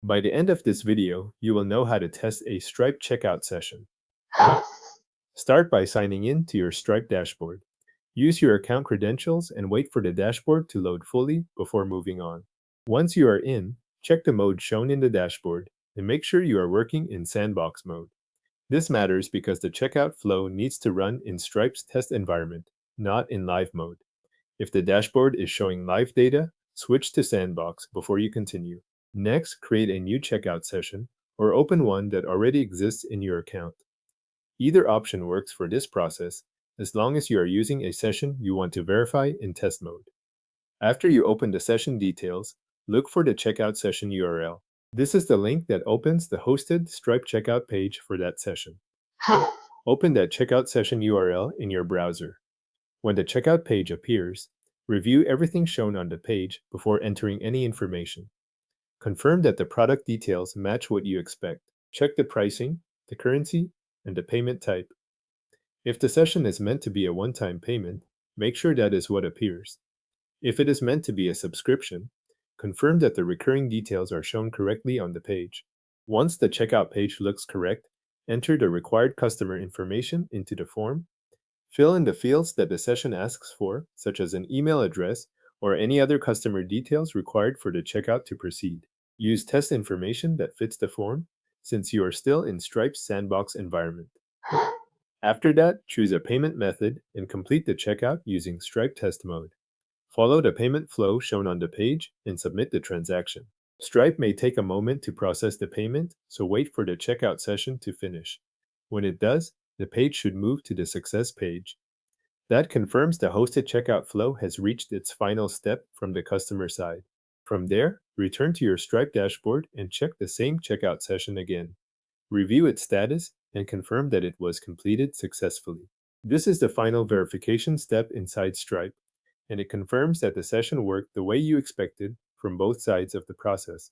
By the end of this video, you will know how to test a Stripe checkout session. Start by signing in to your Stripe dashboard. Use your account credentials and wait for the dashboard to load fully before moving on. Once you are in, check the mode shown in the dashboard and make sure you are working in sandbox mode. This matters because the checkout flow needs to run in Stripe's test environment, not in live mode. If the dashboard is showing live data, switch to sandbox before you continue. Next, create a new checkout session or open one that already exists in your account. Either option works for this process as long as you are using a session you want to verify in test mode. After you open the session details, look for the checkout session URL. This is the link that opens the hosted Stripe checkout page for that session. Open that checkout session URL in your browser. When the checkout page appears, review everything shown on the page before entering any information. Confirm that the product details match what you expect. Check the pricing, the currency, and the payment type. If the session is meant to be a one-time payment, make sure that is what appears. If it is meant to be a subscription, confirm that the recurring details are shown correctly on the page. Once the checkout page looks correct, enter the required customer information into the form. Fill in the fields that the session asks for, such as an email address or any other customer details required for the checkout to proceed. Use test information that fits the form, since you are still in Stripe's sandbox environment. After that, choose a payment method and complete the checkout using Stripe test mode. Follow the payment flow shown on the page and submit the transaction. Stripe may take a moment to process the payment, so wait for the checkout session to finish. When it does, the page should move to the success page. That confirms the hosted checkout flow has reached its final step from the customer side. From there, return to your Stripe dashboard and check the same checkout session again. Review its status and confirm that it was completed successfully. This is the final verification step inside Stripe, and it confirms that the session worked the way you expected from both sides of the process.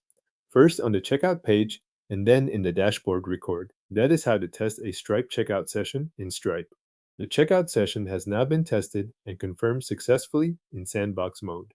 First on the checkout page, and then in the dashboard record. That is how to test a Stripe checkout session in Stripe. The checkout session has now been tested and confirmed successfully in sandbox mode.